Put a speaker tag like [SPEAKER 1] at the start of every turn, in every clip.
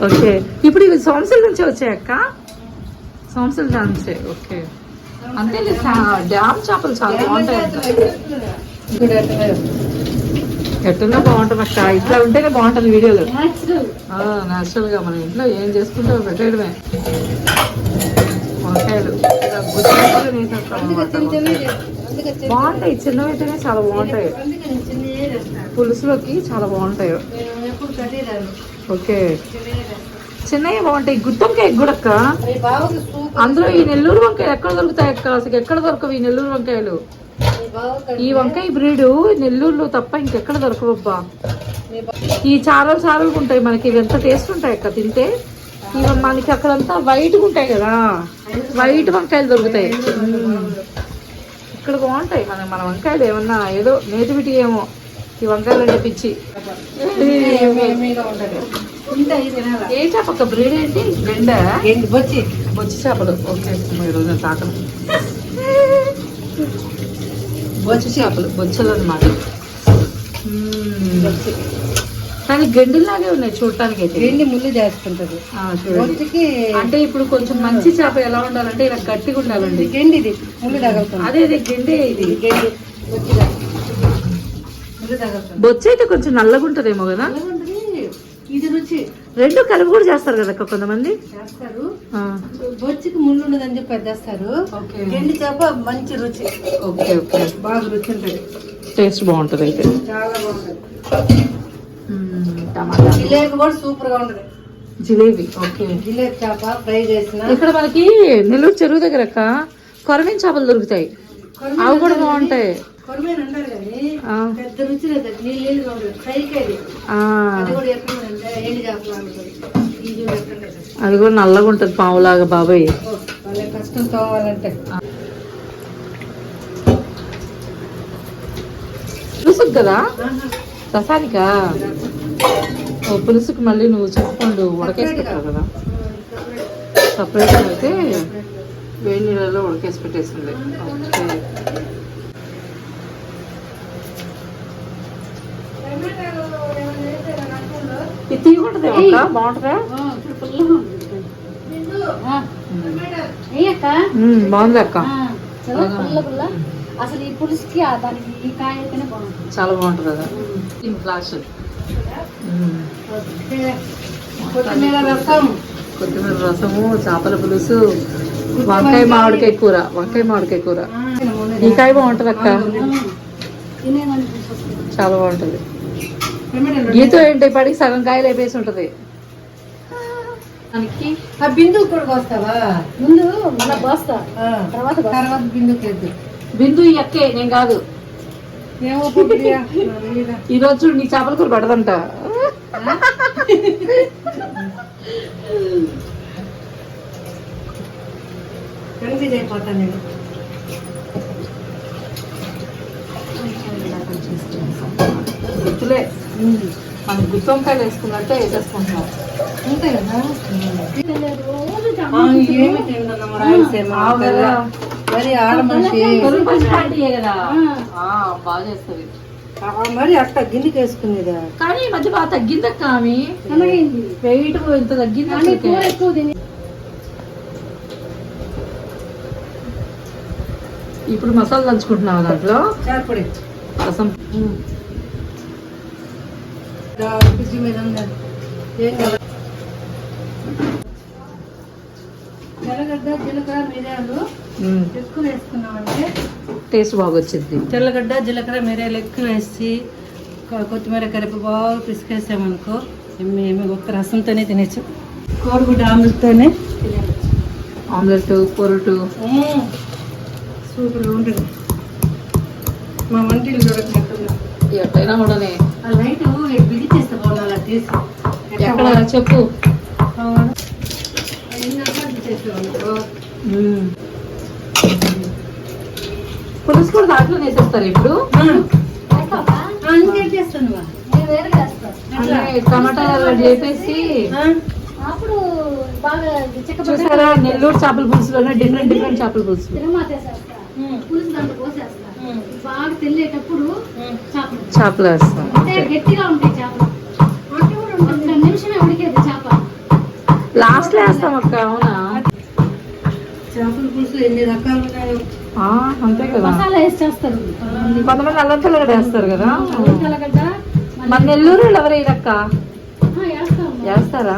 [SPEAKER 1] Okay, ఇప్పుడు ఇవి సోమశిల నుంచి వచ్చాయక్క? సోమశిల నుంచి. ఓకే, అంతే. డ్యామ్ చేపలు చాలా బాగుంటాయి. ఎట్టున్నా బాగుంటుంది అక్క. ఇట్లా ఉంటేనే బాగుంటుంది వీడియోలో. నేచురల్ గా మన ఇంట్లో ఏం చేసుకుంటే పెట్టేయడమే. వంకాయలు బాగుంటాయి, చిన్నవైతేనే చాలా బాగుంటాయి. పులుసులోకి చాలా బాగుంటాయి. ఓకే, చిన్నవి బాగుంటాయి. గుత్తొంకాయ గుడక్క. అందులో ఈ నెల్లూరు వంకాయలు ఎక్కడ దొరుకుతాయి అక్క? అసలు ఎక్కడ దొరకవు ఈ నెల్లూరు వంకాయలు. ఈ వంకాయ బ్రీడు నెల్లూరులో తప్ప ఇంకెక్కడ దొరకవబ్బా. ఈ చారలు చారలు ఉంటాయి మనకి. ఇవి ఎంత టేస్ట్ ఉంటాయి అక్క తింటే. ఇవి మనకి అక్కడంతా వైట్గా ఉంటాయి కదా, వైట్ వంకాయలు దొరుకుతాయి. ఇక్కడ బాగుంటాయి మన వంకాయలు. ఏమన్నా ఏదో నేటివిటీ ఏమో ఈ వంకాయలు అంటే పిచ్చి. ఏ చేప ఒక బ్రీడ్ ఏంటి? బొచ్చి చేపలు. ఓకే, ఈరోజు తాకలు బొచ్చి చేపలు, బొచ్చలు అనమాట. కానీ గెండిలాగే ఉన్నాయి చూడటానికి. అయితే గెండి ముళ్ళు చేస్తుంటది చూడండి. అంటే ఇప్పుడు కొంచెం మంచి చేప ఎలా ఉండాలంటే ఇలా గట్టిగా ఉండాలండి. గెండి ఇది ముళ్ళు తగలుతుంది. అదే గెండే. ఇది గెండి బొచ్చి అయితే కొంచెం నల్లగా ఉంటదేమో కదా. ఇది రుచి రెండు కలిపి కూడా చేస్తారు కదా కొంతమంది. చేస్తారు. బొచ్చికి ముళ్ళు ఉండదని చెప్పి చేస్తారు. గెండి చేప మంచి రుచి. ఓకే ఓకే, బాగా రుచి ఉంటుంది. టేస్ట్ బాగుంటది అయితే. చాలా బాగుంటది. టమాటా జిలేబీ కూడా సూపర్ గా ఉంటది. జిలేబీ. ఓకే, జిలేబీ చేప ఫ్రై చేసిన. ఇక్కడ మనకి నెల్లూరు చెరువు దగ్గర కొరమీన్ చేపలు దొరుకుతాయి. అవి కూడా బాగుంటాయి. పెద్ద రుచి అది కూడా నల్లగా ఉంటది పావులాగా బాబాయ్. కష్టం తోవాలంటే. పులుసుకు కదా రసానికా? పులుసుకు మళ్ళీ నువ్వు చింతపండు ఉడకేసి పెట్టావు కదా. సపరేట్ అయితే వేడి నీళ్ళలో ఉడకేసి పెట్టేసింది. ఓకే, ఇది తీయకుంటది బాగుంటుందా? బాగుంది అక్క. అసలు ఈ పులుసుకి దానికి ఈ కాయ అయితేనే బాగుంటుంది. చాలా బాగుంటుంది కదా. క్లాస్ కొత్తిమీర రసము, చేపల పులుసు, వంకాయ మామిడికాయ కూర. ఈ కాయ బాగుంటుంది అక్క. చాలా బాగుంటుంది. గీతో ఏంటి పడికి సగం కాయలు అయిపోయి ఉంటది. బిందు కూడా పోస్తావా? ముందు మళ్ళీ పోస్తా, తర్వాత బిందు ఎక్కే నేను కాదు. ఈ రోజు నీ చేపల కూర పడదంట. అయిపోతాను నేను. గుర్తులే మనం గుత్తొంకాయలు వేసుకున్నట్టే వేసేసుకుంటున్నాం. అంతే కదా. మరి ఆడ మనిషి బాగా చేస్తుంది. మరి అట్లా గిన్నెకి వేసుకునేదా? కానీ ఈ మధ్య బాగా తగ్గిందక్క. ఆమె వెయిట్ ఇంత తగ్గింది. ఇప్పుడు మసాలా దంచుకుంటున్నావు దాంట్లో. రసం తెల్లగడ్డ, జీలకర్ర, మిరియాలు ఎక్కువ వేసుకున్నామంటే టేస్ట్ బాగా వచ్చింది. తెల్లగడ్డ, జీలకర్ర, మిరియాలు ఎక్కువ వేసి కొత్తిమీర, కరివేపాకు బాగా పిసికేసామనుకో మేము ఒక్క రసంతోనే తినచ్చు. కోడిగుడ్డు ఆమ్లెట్తోనే ఆమ్లెట్, పొరటు సూపర్గా ఉంటుంది. మా వంటిల్లు చూడట్లేదు. ఎట్టయినా కూడా లైట్ బిగించేస్తే బాగుంది. అలా తీసి ఎక్కడ చెప్పు. పులుసు కూడా దాంట్లో వేసేస్తారు ఇప్పుడు. టమాటా వేపేసి చూసారా, నెల్లూరు చేపల పులుసులోనే డిఫరెంట్ చేపల పులుసు. బాగా తెల్లేటప్పుడు చేపలు వేస్తాం. గట్టిగా ఉంటాయి చేపలు. అక్క. అవునా?
[SPEAKER 2] చేపల పులుసు ఎన్ని రకాలు ఉన్నాయో.
[SPEAKER 1] అంతే కదా,
[SPEAKER 2] మసాలా వేసి చేస్తారు.
[SPEAKER 1] కొంతమంది అల్లం తెల్లగడ్డ వేస్తారు కదా. మన నెల్లూరు ఎవరు వేయరక్క? వేస్తారా?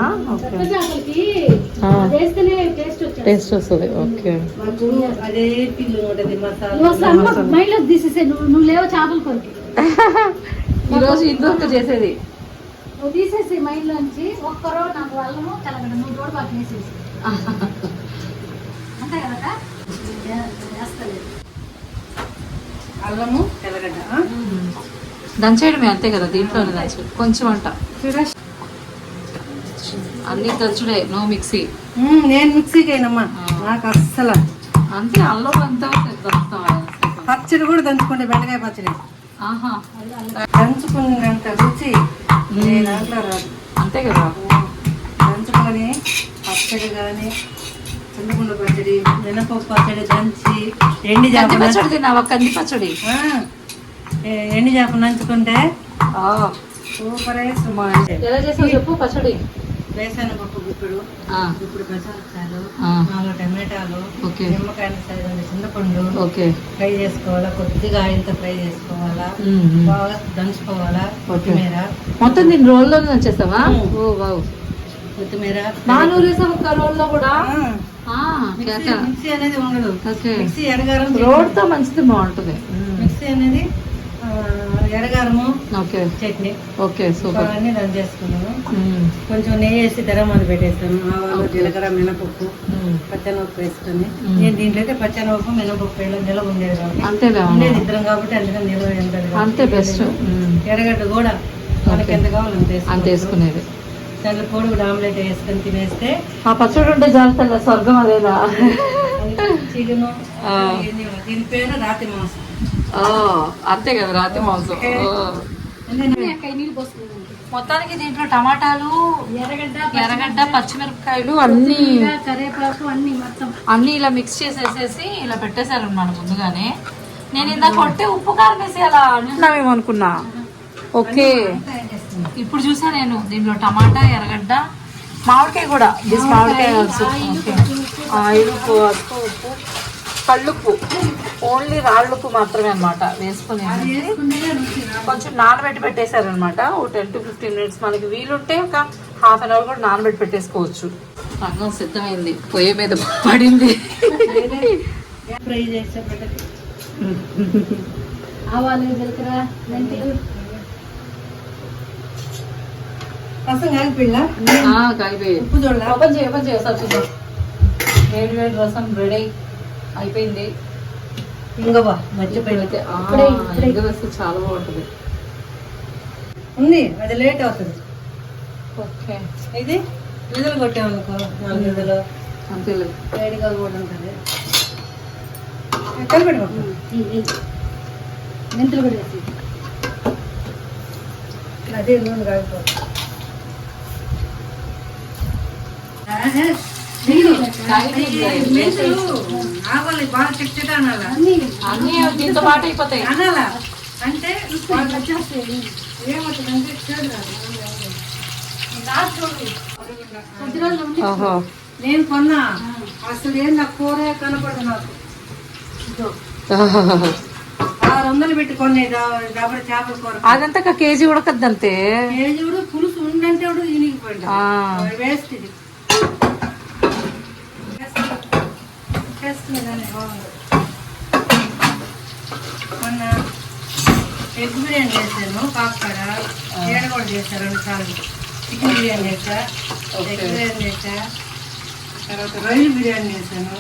[SPEAKER 1] టేస్ట్ వస్తుంది. ఓకే.
[SPEAKER 2] అదే మైండ్లో తీసేసే నువ్వు లేవు చేపల కొరికి.
[SPEAKER 1] ఈరోజు ఇంకొక చేసేది
[SPEAKER 2] నువ్వు తీసేసి మైండ్ లోంచి ఒక్కరో నాకు అల్లము తెల్లగడ్డ నువ్వు రోడ్డు బాగా వేసేసి అంతే కదా. అల్లము తెల్లగడ్డ
[SPEAKER 1] దంచేయడమే అంతే కదా, దీంట్లోనే దంచు కొంచెం అంట. అన్ని దంచుడే, నో మిక్సీ.
[SPEAKER 2] నేను మిక్సీకి అయినమ్మా, నాకు అస్సలు
[SPEAKER 1] అంతే. అల్లం అంతా
[SPEAKER 2] పచ్చడి కూడా దంచుకుంటే, బెండకాయ పచ్చడి దంచుకున్నంత రుచి దాంట్లో రాదు.
[SPEAKER 1] అంతే కదా.
[SPEAKER 2] దంచుకొని పచ్చడి కానీ చింతపండు పచ్చడి, మినపప్పు పచ్చడి దంచి ఎండి చేప
[SPEAKER 1] పచ్చడి తిన్నావా? కంది పచ్చడి,
[SPEAKER 2] ఎండి చేప నంచుకుంటే సూపర్.
[SPEAKER 1] ఎలా చేసావు చెప్పు. పచ్చడి
[SPEAKER 2] వేసాను పప్పు గుప్పుడు, ఇప్పుడు పచ్చిమిరపకాయలు, 4 టమాటాలు, నిమ్మకాయలు సైజు చింతపండు ఫ్రై చేసుకోవాలా, కొద్దిగా ఆయిల్తో ఫ్రై చేసుకోవాలా, బాగా దంచుకోవాలా. కొత్తిమీర
[SPEAKER 1] మొత్తం దీన్ని రోల్లో దంచేస్తావా?
[SPEAKER 2] కొత్తిమీర
[SPEAKER 1] నానూరేసావు రోల్లో కూడా.
[SPEAKER 2] మిక్సీ అనేది ఉండదు. మిక్సీ ఎరగారం
[SPEAKER 1] రోడ్ తో మంచిది, బాగుంటుంది.
[SPEAKER 2] మిక్సీ అనేది ఎరగారము చట్నీ.
[SPEAKER 1] Okay, super.
[SPEAKER 2] అన్ని రన్ చేసుకున్నాను. కొంచెం నెయ్యి వేసి గరం అది పెట్టేస్తాను. ఆవాలు, జీలకర్ర, మినపప్పు, పచ్చెనపప్పు వేసుకొని. నేను దీంట్లో అయితే పచ్చెనపప్పు మినపప్పు నిలవ ఉండేది కాబట్టి, ఉండేది ఇద్దరం కాబట్టి అందుకని నిలవ ఉంటుంది.
[SPEAKER 1] అంతే బెస్ట్.
[SPEAKER 2] ఎర్రగడ్డ కూడా మనకి ఎంత కావాలి
[SPEAKER 1] అంత వేసుకునేది.
[SPEAKER 2] దాంట్లో కోడి కూడా ఆమ్లెట్ వేసుకొని తినేస్తే
[SPEAKER 1] ఆ పచ్చడి ఉంటే జాగ్రత్త, స్వర్గం అదేనా.
[SPEAKER 2] చికెను. దీని పేరు రాతి మాంసం.
[SPEAKER 1] అంతే కదా, రాతి మాంసం. మొత్తానికి దీంట్లో టమాటాలు, ఎర్రగడ్డ, పచ్చిమిరపకాయలు అన్ని
[SPEAKER 2] కరివేపాకు
[SPEAKER 1] అన్ని ఇలా మిక్స్ చేసేసేసి ఇలా పెట్టేశారు అన్నమాట ముందుగానే. నేను ఇందాక కొట్టే ఉప్పు కారం వేసి అలా అంటున్నామేమో అనుకున్నా. ఓకే, ఇప్పుడు చూసా నేను దీంట్లో టమాటా, ఎర్రగడ్డ, మామిడికాయ కూడా. మామిడికాయ ఆయిల్, ఉప్పు, కళ్ళుప్పు, ఓన్లీ రాళ్ళుప్పు మాత్రమే అనమాట వేసుకుని కొంచెం నానబెట్టి పెట్టేశారు అనమాట. ఓ 10 to 15 minutes. మనకి వీలుంటే ఒక ½ an hour కూడా నానబెట్టి పెట్టేసుకోవచ్చు. రంగం సిద్ధమైంది, పొయ్యి మీద పడింది.
[SPEAKER 2] ఫ్రై చేసే ఆవాలు, జీలకర్ర, మెంతులు. రసం కాగిపోయిందా?
[SPEAKER 1] కాగిపోయి.
[SPEAKER 2] ఉప్పు చూడాలి.
[SPEAKER 1] ఓపెన్ చేయ సార్ చూద్దాం. వేడి రసం రెడీ అయిపోయింది.
[SPEAKER 2] ఇంగవా మర్చిపోయితే
[SPEAKER 1] వేస్తే చాలా బాగుంటుంది.
[SPEAKER 2] ఉంది, అది లేట్ అవుతుంది.
[SPEAKER 1] ఓకే,
[SPEAKER 2] ఇది విధులు కొట్టామనుకో 4 విధులు
[SPEAKER 1] అంతే
[SPEAKER 2] వేడిగా కూడా ఉంటుంది. కలిపెట్టు, మెంతులు కూడా వేసి అదే నూనె కాగిపోతుంది. ఆవాలి బాగా చెట్టు అనాలా,
[SPEAKER 1] అన్ని దీంతో పాటు అయిపోతాయి
[SPEAKER 2] అనాలా. అంటే ఏమవుతుందంటే నేను కొన్నా అసలు ఏం నా కూరే కనపడదు నాకు. 600 పెట్టి కొన్ని డబ్బులు చేపల కూర.
[SPEAKER 1] అదంతా కేజీ ఉడకద్దంతే.
[SPEAKER 2] కేజీ కూడా పులుసు ఉండంటే కూడా ఇనిగిపోయింది. వేస్ట్ ఇది. మొన్న ఎగ్ బిర్యానీ చేశాను, పాపకాడ ఏడ కూడా చేశాను 2 సార్లు. చికెన్ బిర్యానీ చేశా, ఎగ్ బిర్యానీ చేశా, తర్వాత రొయ్యలు బిర్యానీ చేశాను.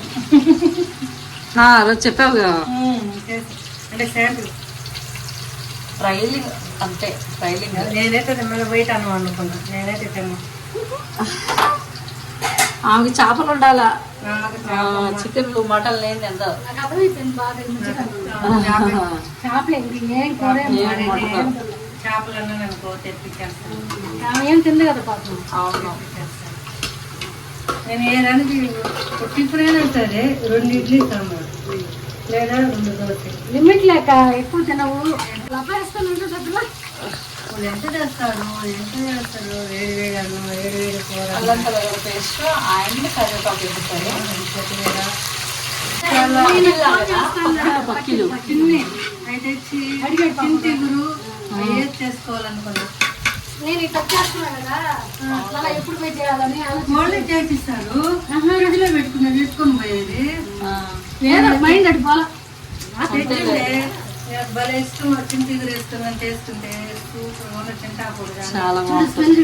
[SPEAKER 1] రోజు చెప్పావుగా.
[SPEAKER 2] అంటే శాంపుల్
[SPEAKER 1] ట్రైలింగ్, అంతే ట్రైలింగ్.
[SPEAKER 2] నేనైతే మళ్ళీ బయట అన్నం అనుకున్నా. నేనైతే తిన్నా.
[SPEAKER 1] ఆమెకి చేపలు ఉండాలా, చికెన్ మటన్ లేని ఎంత.
[SPEAKER 2] చేపలు అనుకో తెప్పించేస్తాను. ఏం తింది కదా పాపం.
[SPEAKER 1] అవును,
[SPEAKER 2] నేను ఏదానికి టిఫిన్ అయినా సరే 2 ఇడ్లీ సాంబార్ లేదా 2 దోశ. లిమిట్ లేక ఎక్కువ తినవు. వాళ్ళు ఎంత చేస్తారు వేడి వేడి అన్నం వేడి వేడి కూర
[SPEAKER 1] అల్లం తెల్లగడ్డ పేస్ట్ అండ్ కరివేపాకు వేస్తారు. పక్కీలు
[SPEAKER 2] చిన్ని అయితే చింతిగురు ఏది చేసుకోవాలనుకున్నా
[SPEAKER 3] నేను ఇట్లా చేస్తున్నా కదా అలా ఎప్పుడు పోయి చేయాలని
[SPEAKER 2] వాళ్ళే చేపిస్తారు ఫ్రిడ్జ్ లో పెట్టుకొని పోయేది
[SPEAKER 3] మైండ్ అటు పోలా
[SPEAKER 2] భలే ఇష్టం చింతిగురు వేసుకుని చేసుకుంటే సూపర్ చింతాపూడి
[SPEAKER 1] చాలా బాగుంటుంది.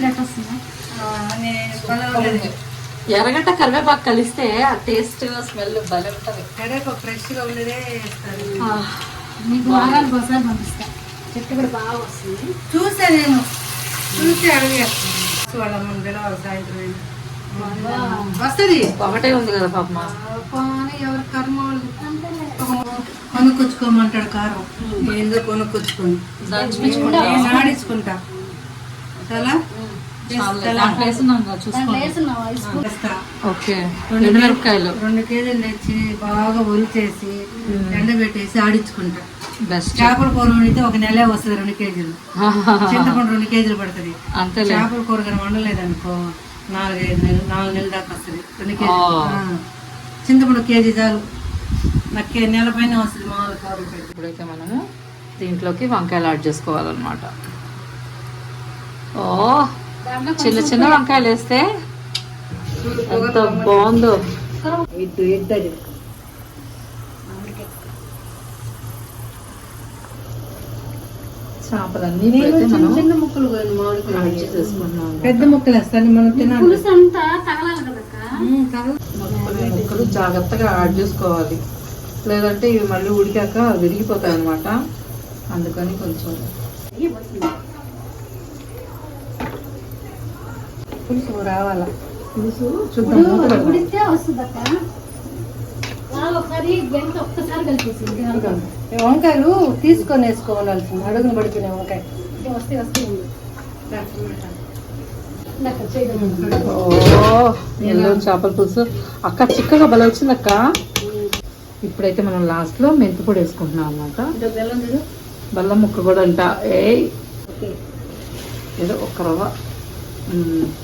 [SPEAKER 1] ఎర్రగడ్డ కరివేపాకు కలిస్తే ఆ టేస్ట్ స్మెల్ భలే ఉంటుంది.
[SPEAKER 2] కరివేపాకు ఫ్రెష్ గా ఉండేదే వేస్తారు.
[SPEAKER 3] మీకు వారానికి ఒకసారి పంపిస్తా. చెట్టు కూడా బాగా వస్తుంది.
[SPEAKER 2] చూసా నేను చూసి అడిగా వాళ్ళ పిలవాలి సాయంత్రం వస్తుంది.
[SPEAKER 1] ఒకటే ఉంది కదా పాప.
[SPEAKER 2] ఎవరి కర్మ కొనుక్కొచ్చుకోమంటాడు కారం ఏందో కొనుక్కొచ్చుకొని నేను ఆడించుకుంటా చాలా
[SPEAKER 1] ఓకే 2 మిరపకాయలు
[SPEAKER 2] 2 కేజీలు తెచ్చి బాగా ఒలిచేసి ఎండబెట్టేసి ఆడించుకుంటా.
[SPEAKER 1] బెస్ట్.
[SPEAKER 2] చేపల కూర వండితే 1 నెలే వస్తుంది 2 కేజీలు. చింతపండు 2 కేజీలు పడుతుంది.
[SPEAKER 1] అంతే.
[SPEAKER 2] చేపల కూర కానీ వండలేదనుకో 4 నెలల దాకా వస్తుంది 2 కేజీలు. చింతపండు 1 కేజీ చాలు నాకు నెల పైన వస్తుంది మామూలు కూర.
[SPEAKER 1] ఇప్పుడైతే మనము దీంట్లోకి వంకాయలు యాడ్ చేసుకోవాలన్నమాట. ఓ చిన్న చిన్న వంకాయలు వేస్తే ఎంత బాగుందో. చేపలన్నీ
[SPEAKER 2] చిన్న ముక్కలు
[SPEAKER 1] చేసుకుంటున్నాం.
[SPEAKER 2] పెద్ద ముక్కలు వేస్తాను మనం తినాలి.
[SPEAKER 3] పులుసు అంతా తగలాలి కదా.
[SPEAKER 1] ముక్కలు జాగ్రత్తగా యాడ్ చేసుకోవాలి, లేదంటే ఇవి మళ్ళీ ఉడికాక విరిగిపోతాయి అన్నమాట. అందుకని కొంచెం
[SPEAKER 2] పులుసు రావాలా.
[SPEAKER 1] పులుసు చూద్దాం.
[SPEAKER 3] ఉడితే వస్తుంది అక్క. ఒకసారి గంట ఒక్కసారి కలిపేసింది.
[SPEAKER 2] వంకాయలు తీసుకొని వేసుకోవాల్సింది. అడుగును పడిపోయిన వంకాయ
[SPEAKER 3] వస్తే
[SPEAKER 1] నెల్లూరు చేపల పులుసు అక్క చిక్కగా భలే వచ్చింది అక్క. ఇప్పుడైతే మనం లాస్ట్ లో మెంతి పొడి వేసుకుంటున్నాం అన్నమాట. బెల్లం ముక్క కూడా అంట. ఏదో ఒక రవ్వ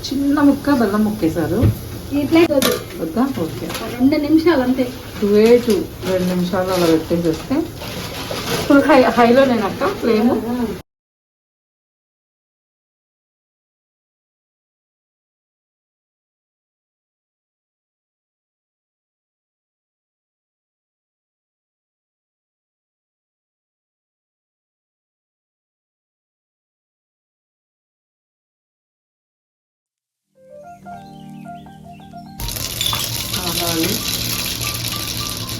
[SPEAKER 1] చిన్న ముక్క బెల్లం ముక్క వేసారు. వద్దా? ఓకే
[SPEAKER 3] 2 నిమిషాలు అంతే.
[SPEAKER 1] 2 నిమిషాలు అలా పెట్టేసేస్తే ఫుల్ హైలో నేను అక్క ఫ్లేమ్.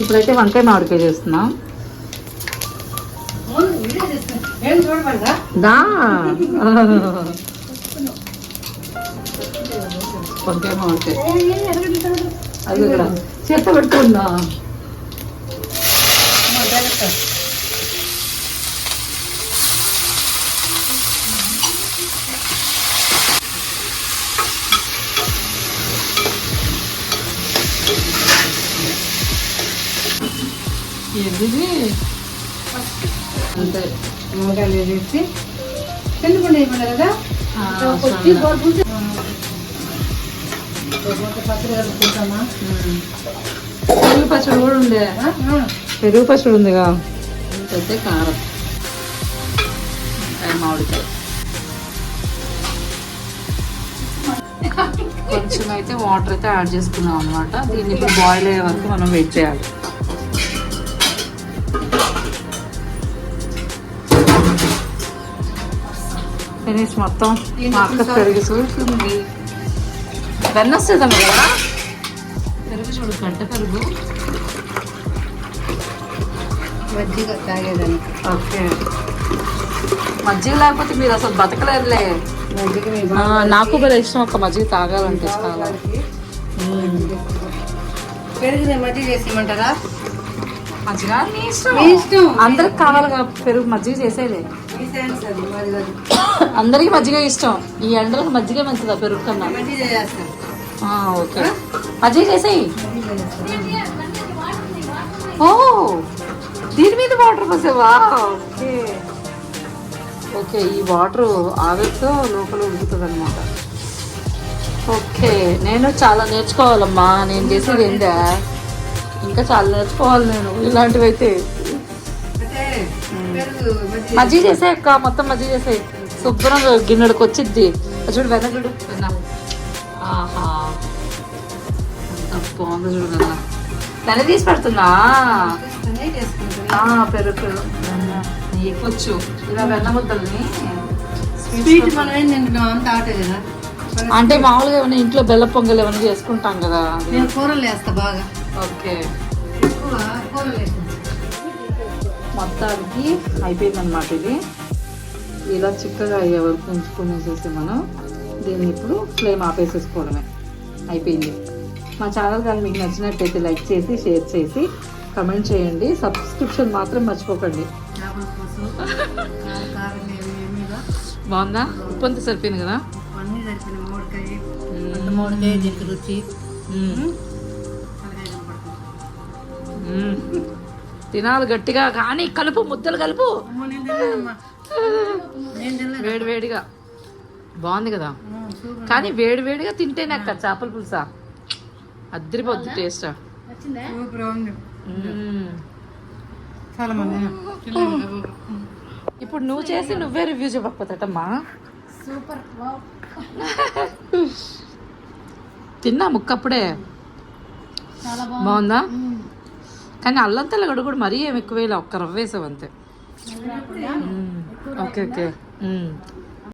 [SPEAKER 1] ఇప్పుడైతే వంకాయ మామిడికాయ చేస్తున్నాం. దా వంకాయ మామిడికాయ అది కూడా చేత పెట్టుకుందా. ఇది అంతే
[SPEAKER 2] నిమ్మకాయలు వేసి చింతపండు వేయకుండా కదా పచ్చడి కలుపుకుంటామా.
[SPEAKER 1] పెరుగు పచ్చడి కూడా ఉండే. పెరుగు పచ్చడి ఉందిగా. అయితే కారం మామిడికాయ కొంచెం అయితే వాటర్ అయితే యాడ్ చేసుకున్నాం అనమాట. దీన్ని ఇప్పుడు బాయిల్ అయ్యే వరకు మనం వెయిట్ చేయాలి. ఫినిష్ మొత్తం మా అక్క పెరుగు చూస్తుంది. వెన్న వస్తుందా కదా పెరుగు చూడు, గడ్డ పెరుగు.
[SPEAKER 2] మజ్జిగ తాగేదానికి.
[SPEAKER 1] ఓకే మజ్జిగ లేకపోతే మీరు అసలు బతకలేదులే.
[SPEAKER 2] మజ్జిగ
[SPEAKER 1] నాకు కూడా ఇష్టం ఒక మజ్జిగ తాగాలంటే చాలా.
[SPEAKER 2] పెరుగు మజ్జిగ చేసేయమంటారా?
[SPEAKER 1] మజ్జిగ మీ ఇష్టం. అందరికి కావాలిగా పెరుగు మజ్జిగ చేసేది. అందరికి మజ్జిగ ఇష్టం. ఈ ఎండలకు మజ్జిగ మంచిదా పెరుగు కన్నా? ఓకే మజ్జిగ చేసేయి. ఓ దీని మీద వాటర్ పోసేవా? ఓకే ఓకే, ఈ వాటర్ ఆవిరితో లోపల ఉడుకుతుంది అనమాట. ఓకే, నేను చాలా నేర్చుకోవాలమ్మా. నేను చేసేది ఏందా, ఇంకా చాలా నేర్చుకోవాలి నేను ఇలాంటివి అయితే. మజ్జిగ చేసే అక్క, మొత్తం మజ్జిగ చేసే శుభ్రంగా గిన్నెడికి వచ్చిద్ది. చూడు వెన్న, చూడు వెన్న. ఆహా, అంత బాగుంది చూడు వెన్న. వెన్న తీసి పెడుతున్నా. పెరుగు వెన్న ఎక్కువచ్చు. ఇలా వెన్న ముద్దల్ని
[SPEAKER 2] స్వీట్ మనం ఏం తింటున్నాం అంత ఆటే కదా.
[SPEAKER 1] అంటే మామూలుగా ఏమైనా ఇంట్లో బెల్ల పొంగల్ ఏమైనా చేసుకుంటాం కదా.
[SPEAKER 2] నేను కూరలు వేస్తా బాగా.
[SPEAKER 1] ఓకే,
[SPEAKER 2] ఎక్కువ కూరలు వేస్తాను.
[SPEAKER 1] మొత్తానికి అయిపోయిందనమాట. ఇది ఇలా చిక్కగా అయ్యే వరకు ఉంచుకునేసేసి మనం దీన్ని ఇప్పుడు ఫ్లేమ్ ఆపేసేసుకోవడమే. అయిపోయింది. మా ఛానల్ కానీ మీకు నచ్చినట్టయితే లైక్ చేసి, షేర్ చేసి, కమెంట్ చేయండి. సబ్స్క్రిప్షన్ మాత్రం మర్చిపోకండి.
[SPEAKER 2] చేపల పులుసు కారం ఏమిగా
[SPEAKER 1] బాగుందా? ఉప్పు అంతా సరిపోయింది కదా.
[SPEAKER 2] అన్నీ సరిపోయిన మామిడికాయ మామిడికాయ దీనికి రుచి.
[SPEAKER 1] తినాలి గట్టిగా, కానీ కలుపు, ముద్దలు కలుపు. వేడి వేడిగా బాగుంది కదా. కానీ వేడి వేడిగా తింటేనే అక్క చేపల పులుసా అద్దరిపోద్ది టేస్ట్.
[SPEAKER 2] చాలా మంది
[SPEAKER 1] ఇప్పుడు నువ్వు చేసి నువ్వే రివ్యూ చెప్పకపోతేటమ్మా.
[SPEAKER 3] సూపర్.
[SPEAKER 1] తిన్నా ముక్కప్పుడే.
[SPEAKER 3] చాలా
[SPEAKER 1] బాగుందా? కానీ అల్లం తెల్లగడ్డ కూడా మరీ ఏమి ఎక్కువ వేయాలి, ఒక్క రవ్వ వేసావు అంతే. Okay okay.